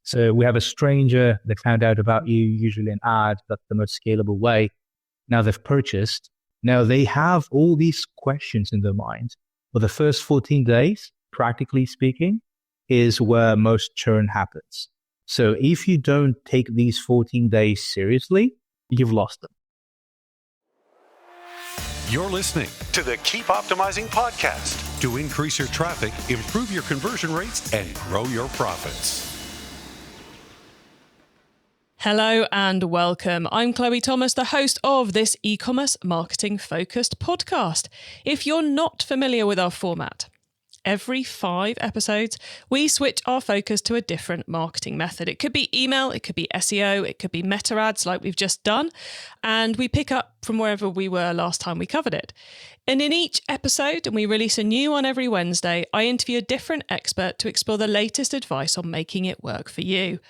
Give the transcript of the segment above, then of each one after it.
So we have a stranger that found out about you, usually an ad. That's the most scalable way. Now they've purchased. Now they have all these questions in their mind. But the first 14 days, practically speaking, is where most churn happens. So if you don't take these 14 days seriously, you've lost them. You're listening to the Keep Optimizing podcast to increase your traffic, improve your conversion rates, and grow your profits. Hello and welcome. I'm Chloe Thomas, the host of this e-commerce marketing focused podcast. If you're not familiar with our format, every 5 episodes, we switch our focus to a different marketing method. It could be email, it could be SEO, it could be meta ads like we've just done, and we pick up from wherever we were last time we covered it. And in each episode, and we release a new one every Wednesday, I interview a different expert to explore the latest advice on making it work for you.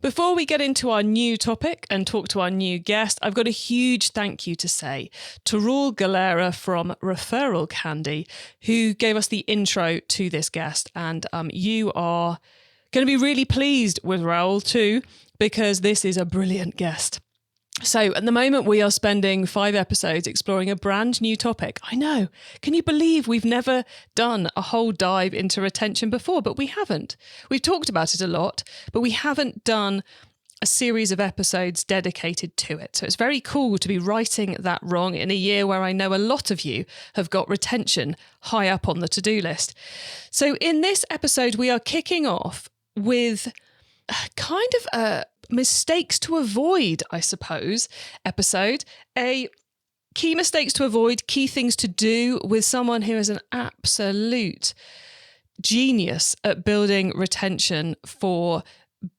Before we get into our new topic and talk to our new guest, I've got a huge thank you to say to Raul Galera from Referral Candy, who gave us the intro to this guest. And you are going to be really pleased with Raul too, because this is a brilliant guest. So at the moment, we are spending 5 episodes exploring a brand new topic. I know. Can you believe we've never done a whole dive into retention before? But we haven't. We've talked about it a lot, but we haven't done a series of episodes dedicated to it. So it's very cool to be righting that wrong in a year where I know a lot of you have got retention high up on the to-do list. So in this episode, we are kicking off with kind of a mistakes to avoid, I suppose, episode. A key mistakes to avoid, key things to do with someone who is an absolute genius at building retention for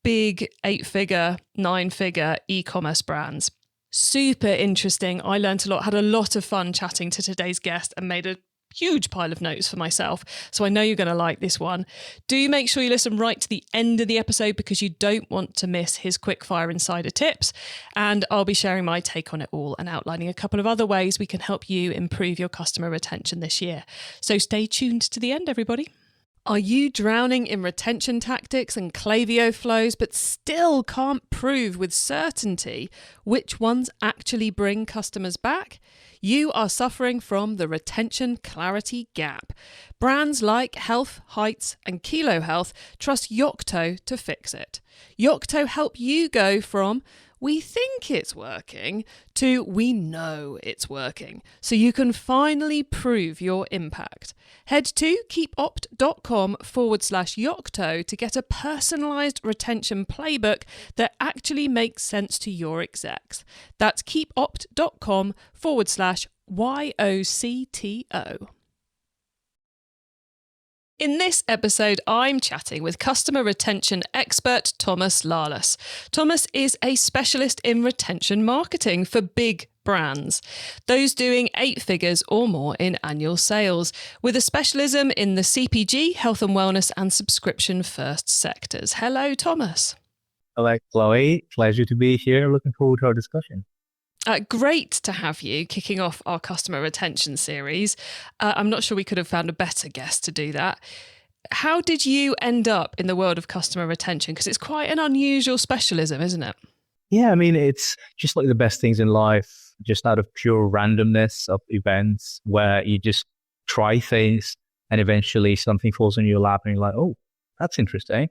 big 8-figure, 9-figure e-commerce brands. Super interesting. I learned a lot, had a lot of fun chatting to today's guest and made a huge pile of notes for myself. So I know you're going to like this one. Do make sure you listen right to the end of the episode because you don't want to miss his quickfire insider tips. And I'll be sharing my take on it all and outlining a couple of other ways we can help you improve your customer retention this year. So stay tuned to the end, everybody. Are you drowning in retention tactics and Klaviyo flows, but still can't prove with certainty which ones actually bring customers back? You are suffering from the retention clarity gap. Brands like Health, Heights and Kilo Health trust Yocto to fix it. Yocto help you go from we think it's working to we know it's working, so you can finally prove your impact. Head to keepopt.com/Yocto to get a personalized retention playbook that actually makes sense to your execs. That's keepopt.com/YOCTO. In this episode, I'm chatting with customer retention expert Thomas Lalas. Thomas is a specialist in retention marketing for big brands, those doing 8 figures or more in annual sales, with a specialism in the CPG, health and wellness, and subscription first sectors. Hello, Thomas. Hello, Chloe. Pleasure to be here. Looking forward to our discussion. Great to have you kicking off our customer retention series. I'm not sure we could have found a better guest to do that. How did you end up in the world of customer retention? Because it's quite an unusual specialism, isn't it? Yeah, I mean, it's just like the best things in life, just out of pure randomness of events where you just try things and eventually something falls in your lap and you're like, oh, that's interesting.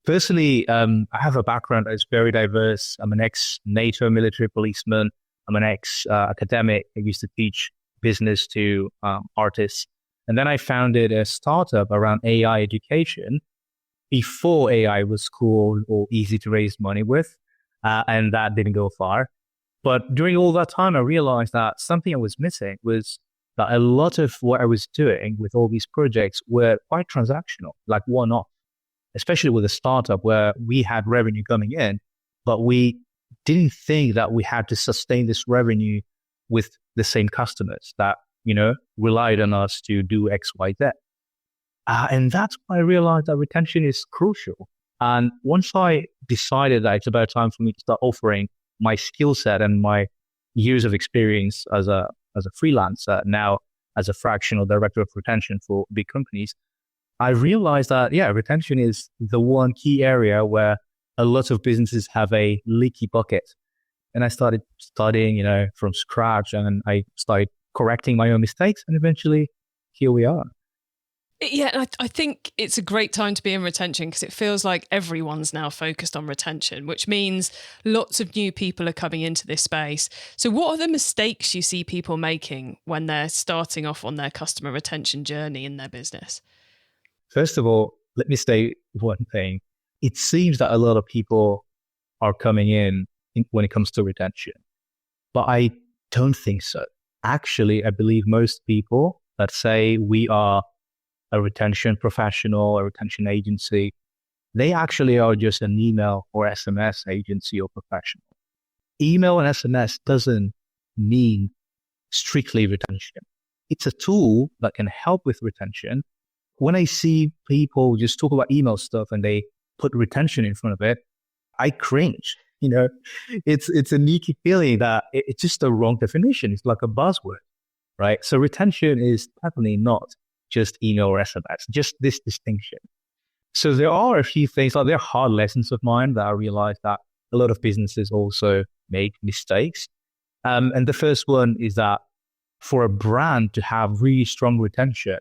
Personally, I have a background that's very diverse. I'm an ex-NATO military policeman. I'm an ex-academic. I used to teach business to artists. And then I founded a startup around AI education before AI was cool or easy to raise money with. And that didn't go far. But during all that time, I realized that something I was missing was that a lot of what I was doing with all these projects were quite transactional, like one-off, especially with a startup where we had revenue coming in, but we didn't think that we had to sustain this revenue with the same customers that, relied on us to do X, Y, Z. And that's when I realized that retention is crucial. And once I decided that it's about time for me to start offering my skill set and my years of experience as a freelancer, now as a fractional director of retention for big companies, I realized that, retention is the one key area where a lot of businesses have a leaky bucket. And I started studying, from scratch, and I started correcting my own mistakes. And eventually here we are. Yeah, and I think it's a great time to be in retention because it feels like everyone's now focused on retention, which means lots of new people are coming into this space. So what are the mistakes you see people making when they're starting off on their customer retention journey in their business? First of all, let me say one thing. It seems that a lot of people are coming in when it comes to retention, but I don't think so. Actually, I believe most people that say we are a retention professional, a retention agency, they actually are just an email or SMS agency or professional. Email and SMS doesn't mean strictly retention. It's a tool that can help with retention. When I see people just talk about email stuff and they put retention in front of it, I cringe. It's a sneaky feeling that it's just the wrong definition. It's like a buzzword, right? So retention is definitely not just email or SMS, just this distinction. So there are a few things, like there are hard lessons of mine that I realized that a lot of businesses also make mistakes. And the first one is that for a brand to have really strong retention,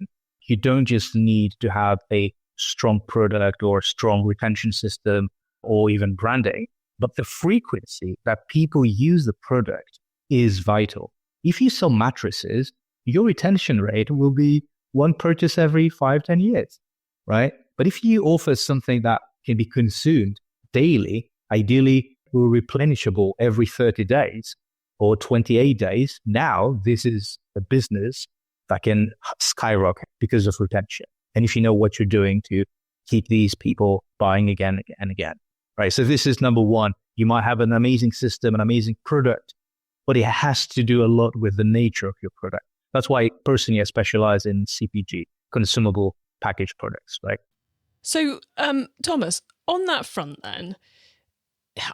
you don't just need to have a strong product or a strong retention system or even branding, but the frequency that people use the product is vital. If you sell mattresses, your retention rate will be one purchase every 5-10 years, right? But if you offer something that can be consumed daily, ideally replenishable every 30 days or 28 days, now this is a business that can skyrocket because of retention. And if you know what you're doing to keep these people buying again and again, right? So this is number one. You might have an amazing system, an amazing product, but it has to do a lot with the nature of your product. That's why personally I specialize in CPG, consumable packaged products, right? So, Thomas, on that front then,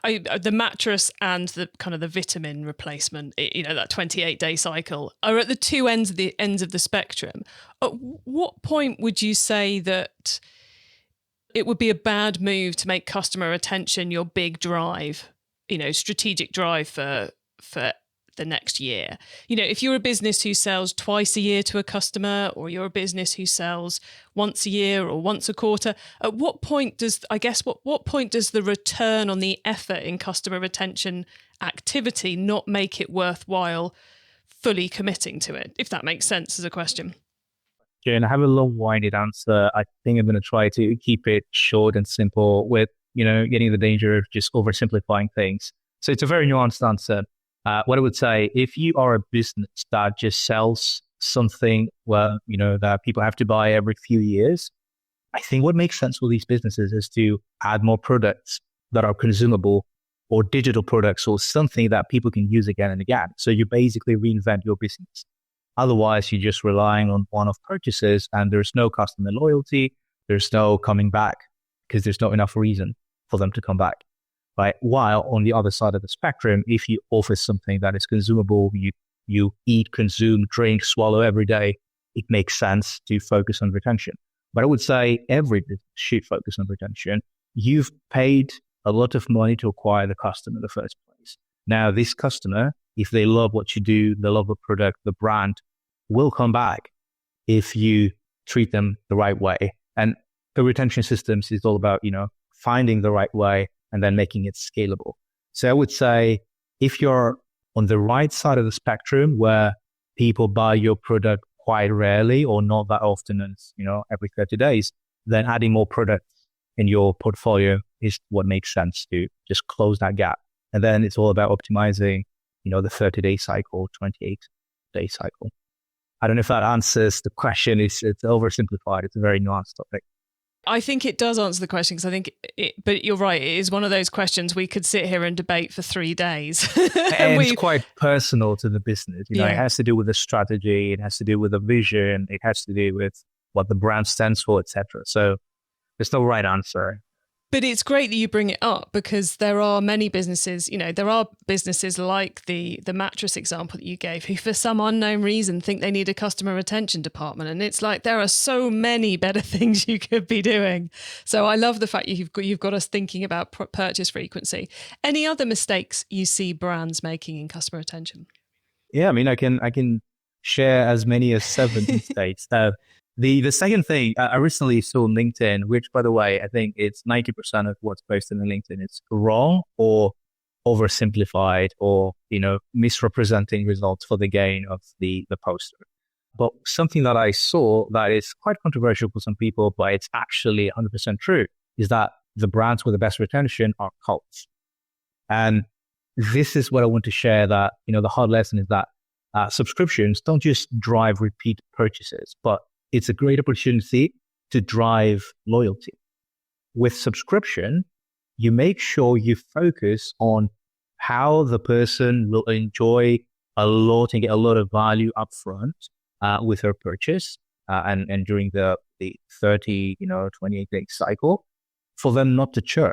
the mattress and the kind of the vitamin replacement, that 28-day cycle are at the two ends of the spectrum. At what point would you say that it would be a bad move to make customer retention your big drive, strategic drive for the next year? If you're a business who sells twice a year to a customer, or you're a business who sells once a year or once a quarter, at what point does the return on the effort in customer retention activity not make it worthwhile fully committing to it? If that makes sense as a question. And I have a long-winded answer. I think I'm going to try to keep it short and simple with, getting the danger of just oversimplifying things. So it's a very nuanced answer. What I would say, if you are a business that just sells something that people have to buy every few years, I think what makes sense for these businesses is to add more products that are consumable, or digital products, or something that people can use again and again. So you basically reinvent your business. Otherwise, you're just relying on one-off purchases and there's no customer loyalty. There's no coming back because there's not enough reason for them to come back. Right? While on the other side of the spectrum, if you offer something that is consumable, you eat, consume, drink, swallow every day, it makes sense to focus on retention. But I would say every business should focus on retention. You've paid a lot of money to acquire the customer in the first place. Now, this customer, if they love what you do, they love the product, the brand, will come back if you treat them the right way. And the retention systems is all about, finding the right way and then making it scalable. So I would say if you're on the right side of the spectrum where people buy your product quite rarely or not that often as, every 30 days, then adding more products in your portfolio is what makes sense to just close that gap. And then it's all about optimizing, the 30-day cycle, 28-day cycle. I don't know if that answers the question. It's oversimplified. It's a very nuanced topic. I think it does answer the question because I think but you're right. It is one of those questions we could sit here and debate for 3 days. and it's quite personal to the business. Yeah. It has to do with the strategy. It has to do with the vision. It has to do with what the brand stands for, etc. So there's no right answer. But it's great that you bring it up, because there are many businesses, there are businesses like the mattress example that you gave, who for some unknown reason think they need a customer retention department. And it's like, there are so many better things you could be doing. So I love the fact you've got us thinking about purchase frequency. Any other mistakes you see brands making in customer retention? Yeah, I mean, I can share as many as 7 mistakes. The second thing, I recently saw LinkedIn, which, by the way, I think it's 90% of what's posted on LinkedIn is wrong or oversimplified or, misrepresenting results for the gain of the poster. But something that I saw that is quite controversial for some people, but it's actually 100% true, is that the brands with the best retention are cults. And this is what I want to share, that, the hard lesson is that subscriptions don't just drive repeat purchases, but it's a great opportunity to drive loyalty. With subscription, you make sure you focus on how the person will enjoy a lot and get a lot of value upfront with their purchase and during the 30, 28-day cycle, for them not to churn.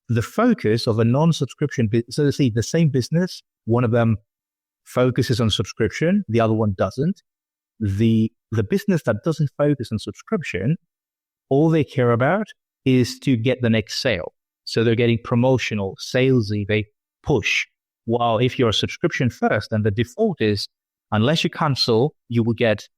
The focus of a non-subscription so see, the same business, one of them focuses on subscription, the other one doesn't. The business that doesn't focus on subscription, all they care about is to get the next sale. So they're getting promotional, salesy, they push. While if you're a subscription first, then the default is, unless you cancel, you will get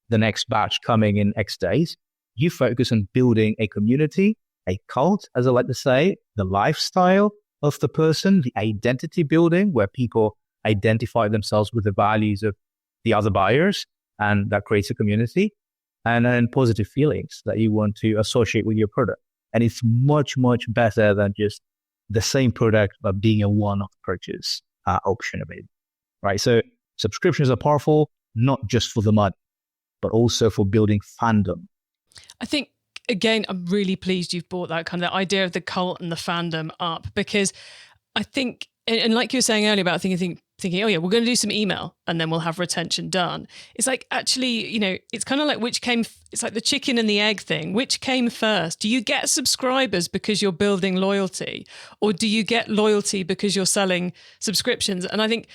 the next batch coming in X days. You focus on building a community, a cult, as I like to say, the lifestyle of the person, the identity building, where people identify themselves with the values of the other buyers, and that creates a community, and then positive feelings that you want to associate with your product. And it's much, much better than just the same product, but being a one-off purchase option of it, right? So subscriptions are powerful, not just for the money, but also for building fandom. I think, again, I'm really pleased you've brought that kind of idea of the cult and the fandom up, because I think, and like you were saying earlier about thinking, oh yeah, we're going to do some email and then we'll have retention done. It's like, actually, it's kind of like it's like the chicken and the egg thing. Which came first? Do you get subscribers because you're building loyalty, or do you get loyalty because you're selling subscriptions? And I think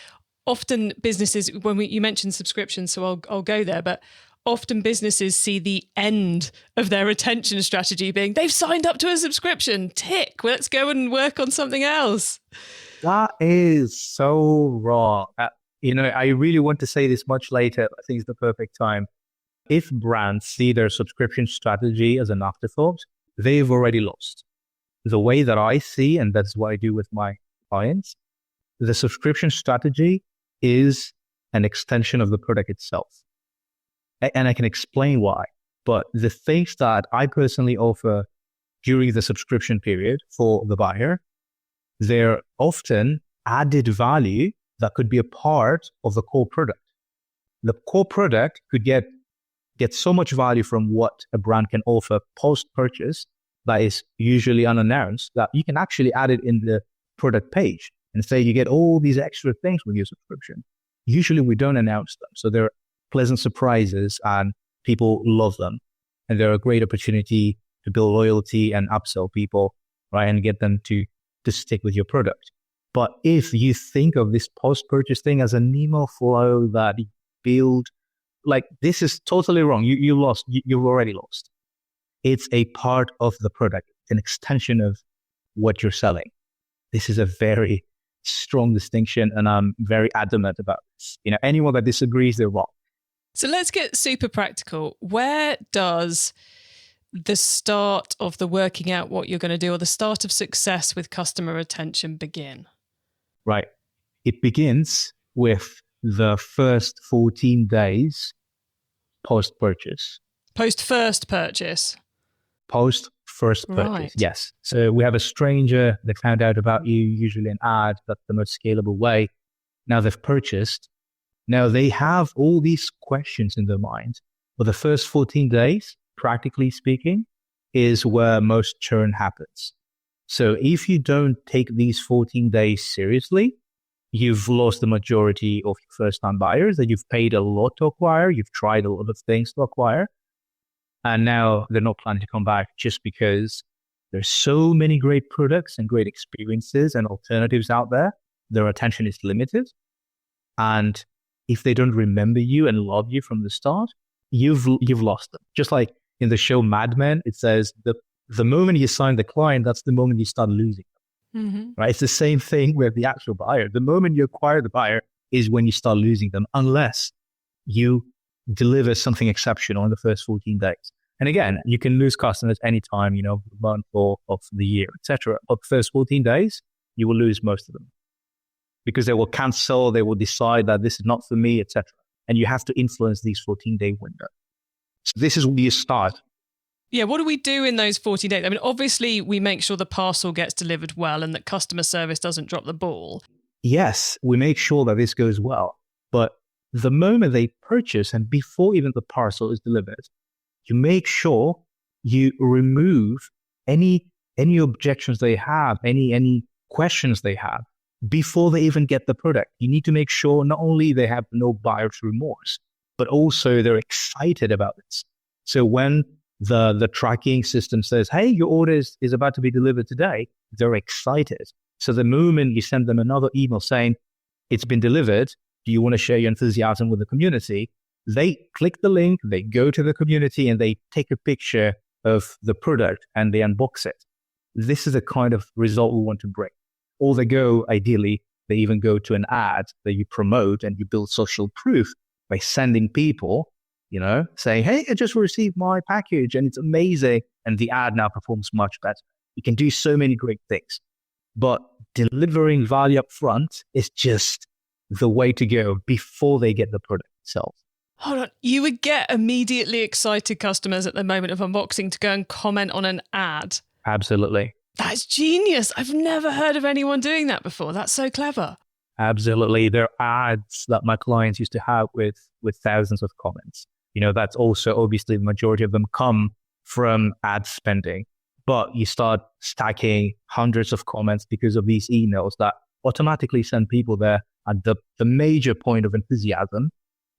often businesses, you mentioned subscriptions, so I'll go there, but often businesses see the end of their retention strategy being, they've signed up to a subscription, tick, well, let's go and work on something else. That is so wrong. I really want to say this much later. I think it's the perfect time. If brands see their subscription strategy as an afterthought, they've already lost. The way that I see, and that's what I do with my clients, the subscription strategy is an extension of the product itself. And I can explain why. But the things that I personally offer during the subscription period for the buyer, they're often added value that could be a part of the core product. The core product could get so much value from what a brand can offer post-purchase that is usually unannounced, that you can actually add it in the product page and say you get all these extra things with your subscription. Usually we don't announce them. So they're pleasant surprises and people love them. And they're a great opportunity to build loyalty and upsell people, right? And get them to stick with your product. But if you think of this post-purchase thing as an email flow that you build, like, this is totally wrong. You lost. You've already lost. It's a part of the product, an extension of what you're selling. This is a very strong distinction, and I'm very adamant about this. Anyone that disagrees, they're wrong. So let's get super practical. Where does the start of the working out what you're going to do, or the start of success with customer retention, begin? Right. It begins with the first 14 days post-purchase. Post-first purchase? Post-first purchase, right. Yes. So we have a stranger that found out about you, usually an ad. That's the most scalable way. Now they've purchased. Now they have all these questions in their mind. For the first 14 days, practically speaking, is where most churn happens. So if you don't take these 14 days seriously, you've lost the majority of your first-time buyers that you've paid a lot to acquire. You've tried a lot of things to acquire. And now they're not planning to come back just because There's so many great products and great experiences and alternatives out there. Their attention is limited. And if they don't remember you and love you from the start, you've lost them. Just like in the show Mad Men, it says the moment you sign the client, that's the moment you start losing them. Mm-hmm. Right? It's the same thing with the actual buyer. The moment you acquire the buyer is when you start losing them, unless you deliver something exceptional in the first 14 days. And again, you can lose customers anytime, month or of the year, etc. But the first 14 days, you will lose most of them because they will cancel, they will decide that this is not for me, etc. And you have to influence these 14-day window. So this is where you start. Yeah, what do we do in those 14 days? I mean, obviously, we make sure the parcel gets delivered well and that customer service doesn't drop the ball. Yes, we make sure that this goes well. But the moment they purchase and before even the parcel is delivered, you make sure you remove any objections they have, any questions they have before they even get the product. You need to make sure not only they have no buyer's remorse, but also they're excited about this. So when the tracking system says, hey, your order is about to be delivered today, they're excited. So the moment you send them another email saying, it's been delivered, do you want to share your enthusiasm with the community? They click the link, they go to the community, and they take a picture of the product and they unbox it. This is the kind of result we want to bring. Or ideally, they even go to an ad that you promote and you build social proof by sending people, saying, hey, I just received my package and it's amazing. And the ad now performs much better. You can do so many great things. But delivering value up front is just the way to go before they get the product itself. Hold on. You would get immediately excited customers at the moment of unboxing to go and comment on an ad. Absolutely. That's genius. I've never heard of anyone doing that before. That's so clever. Absolutely. There are ads that my clients used to have with thousands of comments. That's also obviously the majority of them come from ad spending. But you start stacking hundreds of comments because of these emails that automatically send people there at the major point of enthusiasm.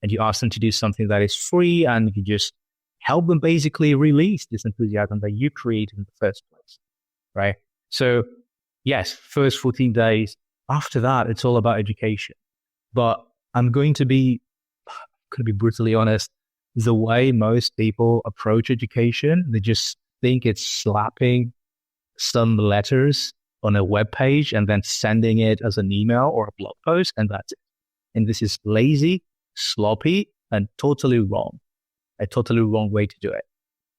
And you ask them to do something that is free, and you just help them basically release this enthusiasm that you created in the first place, right? So yes, first 14 days. After that, it's all about education. But I'm going to be brutally honest. The way most people approach education, they just think it's slapping some letters on a web page and then sending it as an email or a blog post, and that's it. And this is lazy, sloppy, and totally wrong. A totally wrong way to do it.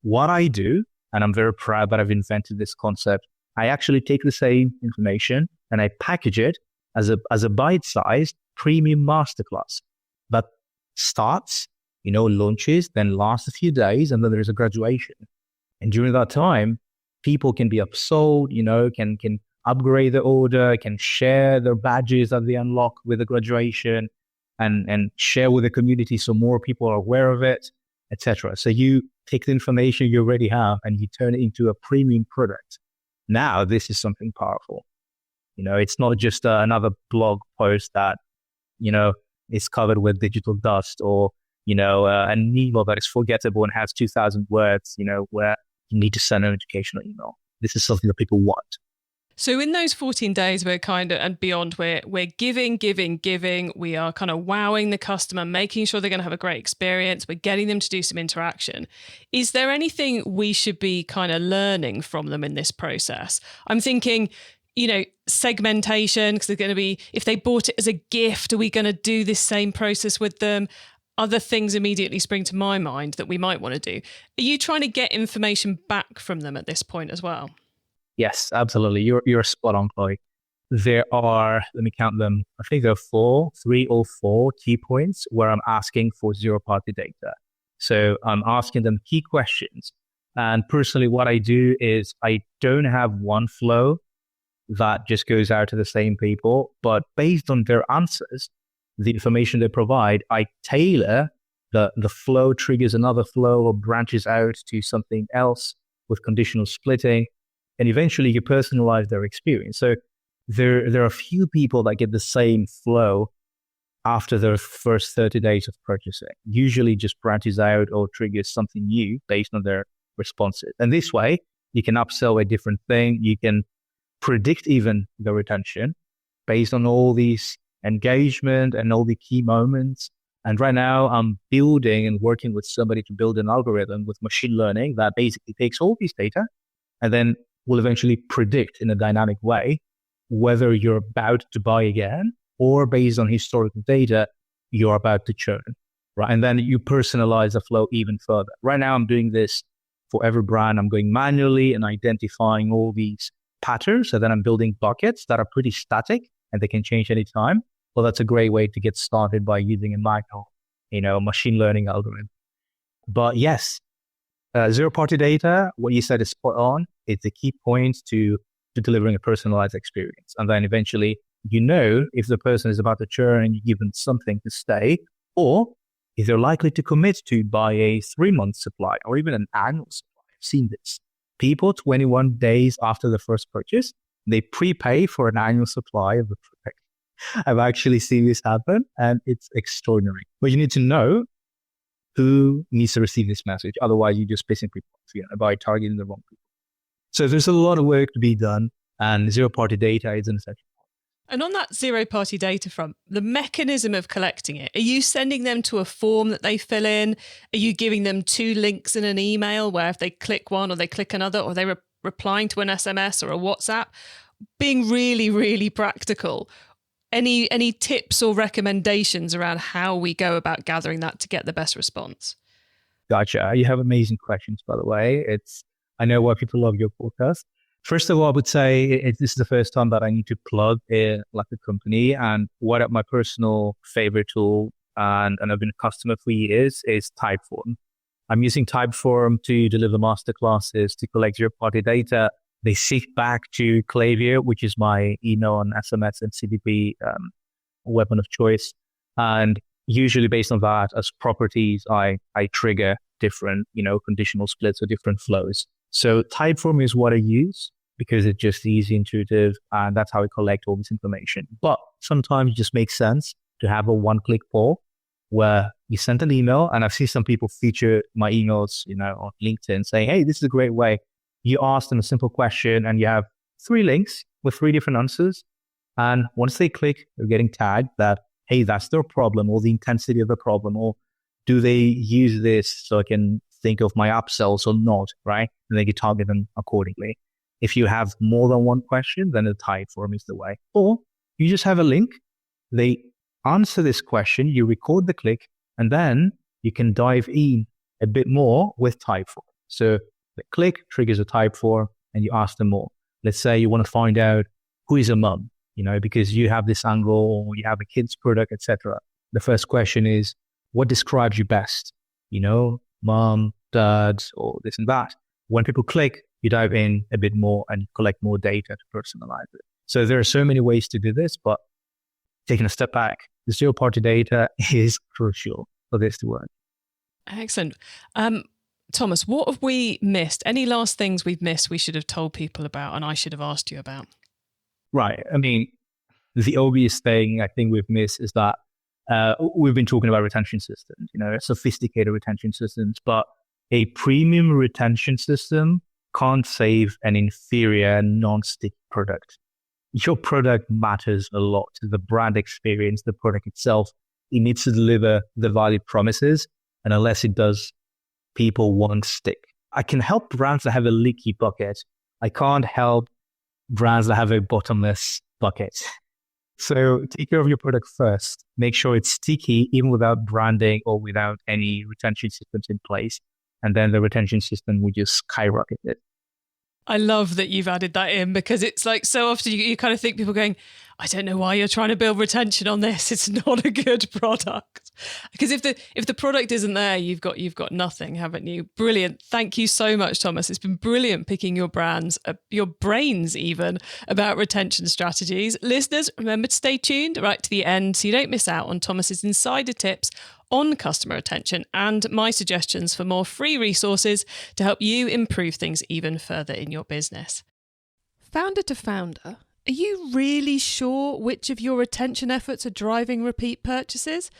What I do, and I'm very proud that I've invented this concept, I actually take the same information and I package it as a bite-sized premium masterclass that starts, launches, then lasts a few days, and then there's a graduation. And during that time, people can be upsold, can upgrade their order, can share their badges that they unlock with the graduation, and share with the community so more people are aware of it, etc. So you take the information you already have and you turn it into a premium product. Now, this is something powerful. It's not just another blog post that, is covered with digital dust, or, an email that is forgettable and has 2,000 words, where you need to send an educational email. This is something that people want. So in those 14 days, we're kind of, and beyond, we're giving. We are kind of wowing the customer, making sure they're going to have a great experience. We're getting them to do some interaction. Is there anything we should be kind of learning from them in this process? I'm thinking, segmentation, because they're going to be, if they bought it as a gift, are we going to do this same process with them? Other things immediately spring to my mind that we might want to do. Are you trying to get information back from them at this point as well? Yes, absolutely. You're spot on, Chloe. There are, let me count them. I think there are 3 or 4 key points where I'm asking for zero-party data. So I'm asking them key questions. And personally, what I do is I don't have one flow that just goes out to the same people, but based on their answers, the information they provide, I tailor the flow, triggers another flow or branches out to something else with conditional splitting. And eventually you personalize their experience. So there are a few people that get the same flow after their first 30 days of purchasing. Usually just branches out or triggers something new based on their responses. And this way, You can upsell a different thing. You can predict even the retention based on all these engagement and all the key moments. And right now I'm building and working with somebody to build an algorithm with machine learning that basically takes all these data and then will eventually predict in a dynamic way whether you're about to buy again or based on historical data, you're about to churn, right? And then you personalize the flow even further. Right now I'm doing this for every brand. I'm going manually and identifying all these patterns. So then I'm building buckets that are pretty static and they can change anytime. Well, that's a great way to get started by using a manual, machine learning algorithm. But yes, zero-party data, what you said is spot on. It's the key point to delivering a personalized experience. And then eventually, if the person is about to churn and you give them something to stay, or if they're likely to commit to buy a 3-month supply or even an annual supply. I've seen this. People 21 days after the first purchase, they prepay for an annual supply of the product. I've actually seen this happen and it's extraordinary. But you need to know who needs to receive this message. Otherwise, you just pissing people off by targeting the wrong people. So there's a lot of work to be done and zero-party data is an essential. And on that zero-party data front, the mechanism of collecting it, are you sending them to a form that they fill in? Are you giving them 2 links in an email where if they click one or they click another, or they're replying to an SMS or a WhatsApp? Being really, really practical. Any tips or recommendations around how we go about gathering that to get the best response? Gotcha. You have amazing questions, by the way. I know why people love your podcast. First of all, I would say this is the first time that I need to plug a company, and what my personal favorite tool, and I've been a customer for years, is Typeform. I'm using Typeform to deliver masterclasses, to collect zero-party data. They shift back to Klaviyo, which is my email and SMS and CDP weapon of choice. And usually based on that, as properties, I trigger different, conditional splits or different flows. So Typeform is what I use because it's just easy, intuitive, and that's how I collect all this information. But sometimes it just makes sense to have a one-click poll where you send an email, and I've seen some people feature my emails, on LinkedIn saying, hey, this is a great way. You ask them a simple question and you have 3 links with 3 different answers. And once they click, they're getting tagged that, hey, that's their problem or the intensity of the problem, or do they use this so I can think of my upsells or not, right? And they can target them accordingly. If you have more than one question, then the Typeform is the way. Or you just have a link, they answer this question, you record the click, and then you can dive in a bit more with Typeform. So the click triggers a Typeform and you ask them more. Let's say you want to find out who is a mum, because you have this angle or you have a kid's product, etc. The first question is, what describes you best? Mom, dad, or this and that. When people click, you dive in a bit more and collect more data to personalize it. So there are so many ways to do this, but taking a step back, the zero-party data is crucial for this to work. Excellent. Thomas, what have we missed? Any last things we've missed we should have told people about and I should have asked you about? Right. I mean, the obvious thing I think we've missed is that we've been talking about retention systems, sophisticated retention systems, but a premium retention system can't save an inferior non-stick product. Your product matters a lot. The brand experience, the product itself, it needs to deliver the value promises. And unless it does, people won't stick. I can help brands that have a leaky bucket. I can't help brands that have a bottomless bucket. So take care of your product first. Make sure it's sticky, even without branding or without any retention systems in place. And then the retention system will just skyrocket it. I love that you've added that in, because it's like so often you kind of think people going, I don't know why you're trying to build retention on this. It's not a good product. Because if the product isn't there, you've got nothing, haven't you? Brilliant. Thank you so much, Thomas. It's been brilliant picking your brains even about retention strategies. Listeners, remember to stay tuned right to the end so you don't miss out on Thomas's insider tips on customer retention and my suggestions for more free resources to help you improve things even further in your business. Founder to founder, are you really sure which of your retention efforts are driving repeat purchases?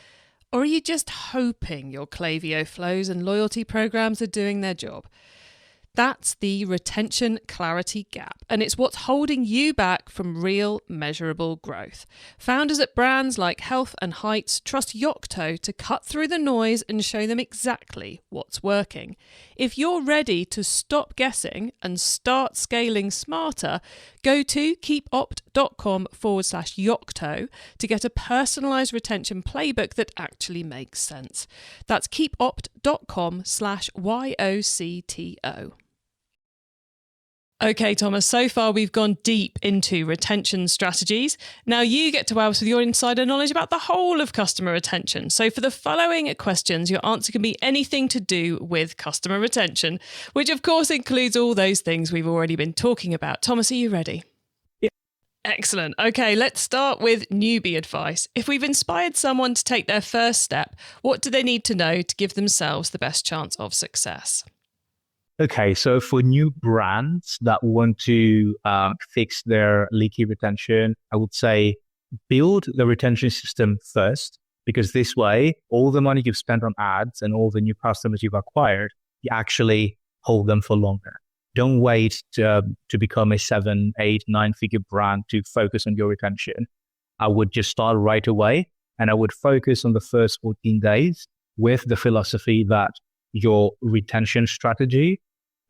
Or are you just hoping your Klaviyo flows and loyalty programs are doing their job? That's the retention clarity gap, and it's what's holding you back from real measurable growth. Founders at brands like Health and Heights trust Yocto to cut through the noise and show them exactly what's working. If you're ready to stop guessing and start scaling smarter, go to keepopt.com/Yocto to get a personalized retention playbook that actually makes sense. That's keepopt.com/YOCTO. Okay, Thomas, so far we've gone deep into retention strategies. Now you get to wow us with your insider knowledge about the whole of customer retention. So for the following questions, your answer can be anything to do with customer retention, which of course includes all those things we've already been talking about. Thomas, are you ready? Yeah. Excellent. Okay, let's start with newbie advice. If we've inspired someone to take their first step, what do they need to know to give themselves the best chance of success? Okay, so for new brands that want to fix their leaky retention, I would say build the retention system first, because this way, all the money you've spent on ads and all the new customers you've acquired, you actually hold them for longer. Don't wait to become a 7, 8, 9-figure brand to focus on your retention. I would just start right away, and I would focus on the first 14 days with the philosophy that your retention strategy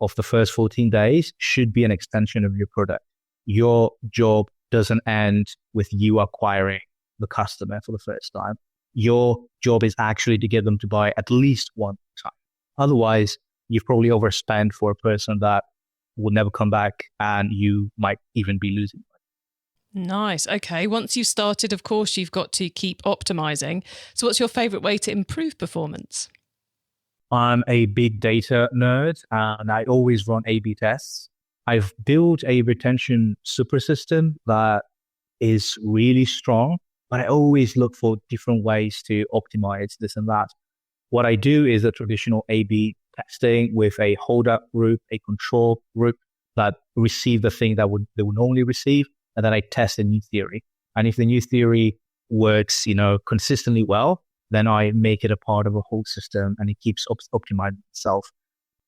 of the first 14 days should be an extension of your product. Your job doesn't end with you acquiring the customer for the first time. Your job is actually to get them to buy at least one time. Otherwise, you've probably overspent for a person that will never come back, and you might even be losing money. Nice. Okay. Once you've started, of course, you've got to keep optimizing. So what's your favorite way to improve performance? I'm a big data nerd, and I always run A/B tests. I've built a retention super system that is really strong, but I always look for different ways to optimize this and that. What I do is a traditional A/B testing with a holdup group, a control group that receive the thing that they would normally receive, and then I test a new theory. And if the new theory works, consistently well, then I make it a part of a whole system, and it keeps optimizing itself.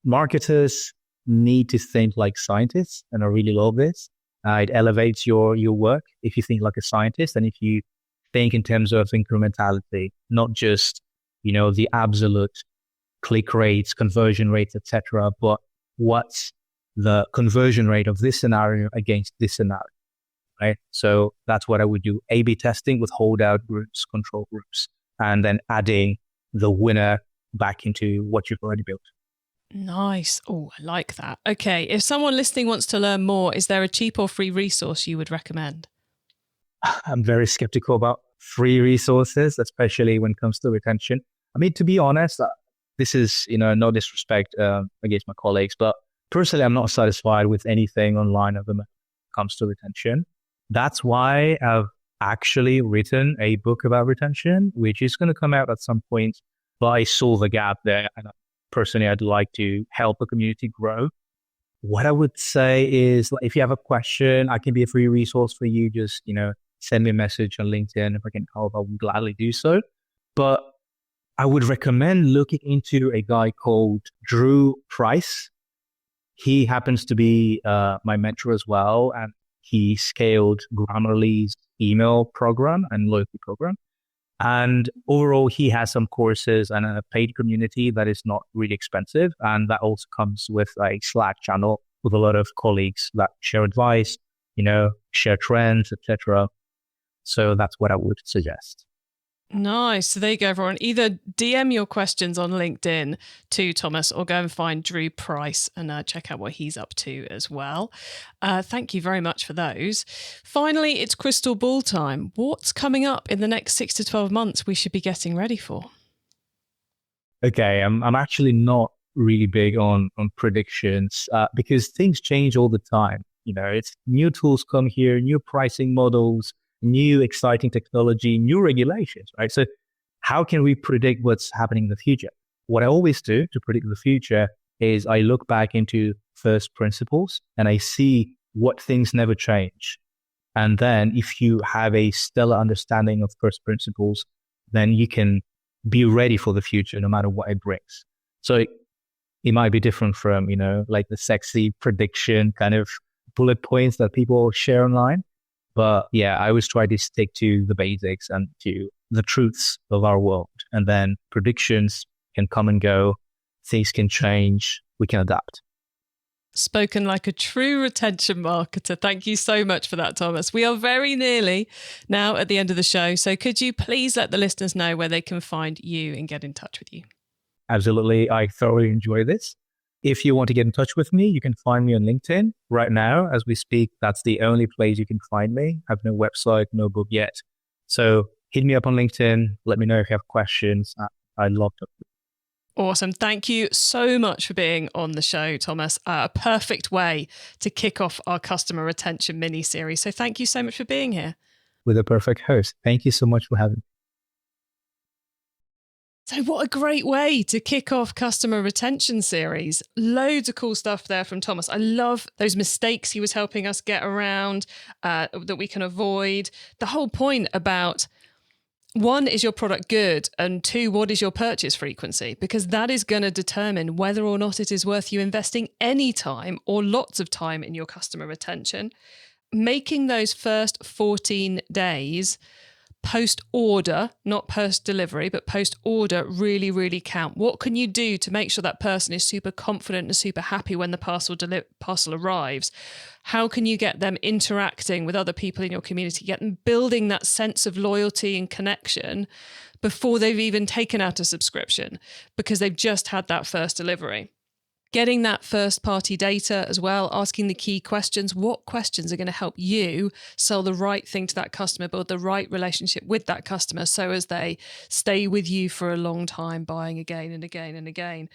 Marketers need to think like scientists, and I really love this. It elevates your work if you think like a scientist, and if you think in terms of incrementality, not just the absolute click rates, conversion rates, etc., but what's the conversion rate of this scenario against this scenario, right? So that's what I would do: A/B testing with holdout groups, control groups, and then adding the winner back into what you've already built. Nice. Oh, I like that. Okay. If someone listening wants to learn more, is there a cheap or free resource you would recommend? I'm very skeptical about free resources, especially when it comes to retention. I mean, to be honest, this is, no disrespect against my colleagues, but personally, I'm not satisfied with anything online when it comes to retention. That's why I've actually written a book about retention, which is going to come out at some point, but I saw the gap there. And personally, I'd like to help the community grow. What I would say is, if you have a question, I can be a free resource for you. Just, send me a message on LinkedIn. If I can help, I will gladly do so. But I would recommend looking into a guy called Drew Price. He happens to be my mentor as well, and he scaled Grammarly's email program and loyalty program. And overall, he has some courses and a paid community that is not really expensive. And that also comes with a Slack channel with a lot of colleagues that share advice, share trends, etc. So that's what I would suggest. Nice. So there you go, everyone. Either DM your questions on LinkedIn to Thomas, or go and find Drew Price and check out what he's up to as well. Thank you very much for those. Finally, it's crystal ball time. What's coming up in the next 6 to 12 months we should be getting ready for? Okay, I'm actually not really big on predictions because things change all the time. It's new tools come here, new pricing models, new exciting technology, new regulations, right? So how can we predict what's happening in the future? What I always do to predict the future is I look back into first principles and I see what things never change. And then if you have a stellar understanding of first principles, then you can be ready for the future no matter what it brings. So It might be different from, like the sexy prediction kind of bullet points that people share online. But yeah, I always try to stick to the basics and to the truths of our world. And then predictions can come and go. Things can change. We can adapt. Spoken like a true retention marketer. Thank you so much for that, Thomas. We are very nearly now at the end of the show. So could you please let the listeners know where they can find you and get in touch with you? Absolutely. I thoroughly enjoy this. If you want to get in touch with me, you can find me on LinkedIn right now. As we speak, that's the only place you can find me. I have no website, no book yet. So hit me up on LinkedIn. Let me know if you have questions. I'd love to. Awesome. Thank you so much for being on the show, Thomas. A perfect way to kick off our customer retention mini-series. So thank you so much for being here. With a perfect host. Thank you so much for having me. So what a great way to kick off customer retention series. Loads of cool stuff there from Thomas. I love those mistakes he was helping us get around that we can avoid. The whole point about 1, is your product good? And 2, what is your purchase frequency? Because that is going to determine whether or not it is worth you investing any time or lots of time in your customer retention. Making those first 14 days post-order, not post-delivery, but post-order really, really count. What can you do to make sure that person is super confident and super happy when the parcel arrives? How can you get them interacting with other people in your community, get them building that sense of loyalty and connection before they've even taken out a subscription because they've just had that first delivery? Getting that first party data as well, asking the key questions. What questions are going to help you sell the right thing to that customer, build the right relationship with that customer so as they stay with you for a long time, buying again and again and again.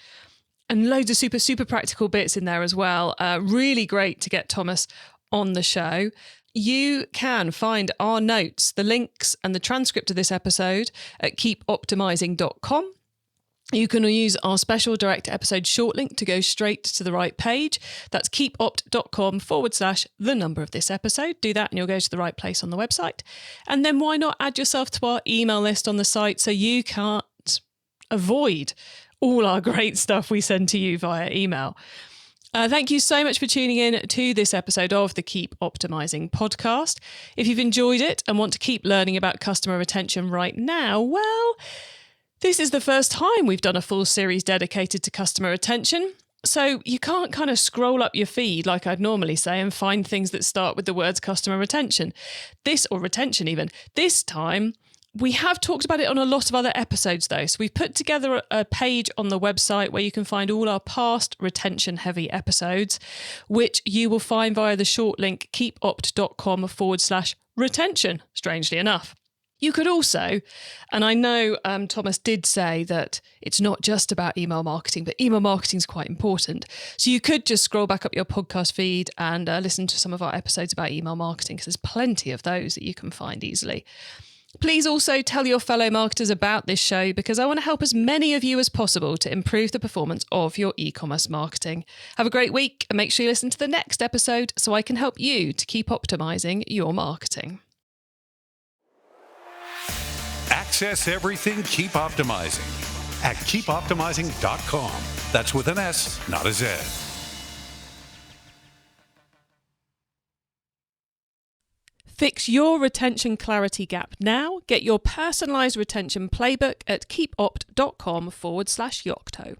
And loads of super, super practical bits in there as well. Really great to get Thomas on the show. You can find our notes, the links and the transcript of this episode at keepoptimizing.com. You can use our special direct episode short link to go straight to the right page. That's keepopt.com/the number of this episode. Do that and you'll go to the right place on the website. And then why not add yourself to our email list on the site so you can't avoid all our great stuff we send to you via email. Thank you so much for tuning in to this episode of the Keep Optimizing podcast. If you've enjoyed it and want to keep learning about customer retention right now, well, this is the first time we've done a full series dedicated to customer retention. So you can't kind of scroll up your feed like I'd normally say and find things that start with the words customer retention. Or retention even. This time, we have talked about it on a lot of other episodes though. So we've put together a page on the website where you can find all our past retention heavy episodes, which you will find via the short link keepopt.com/retention, strangely enough. You could also, and I know Thomas did say that it's not just about email marketing, but email marketing is quite important. So you could just scroll back up your podcast feed and listen to some of our episodes about email marketing because there's plenty of those that you can find easily. Please also tell your fellow marketers about this show because I want to help as many of you as possible to improve the performance of your e-commerce marketing. Have a great week and make sure you listen to the next episode so I can help you to keep optimizing your marketing. Access everything Keep Optimizing at keepoptimizing.com. That's with an S, not a Z. Fix your retention clarity gap now. Get your personalized retention playbook at keepopt.com/Yocto.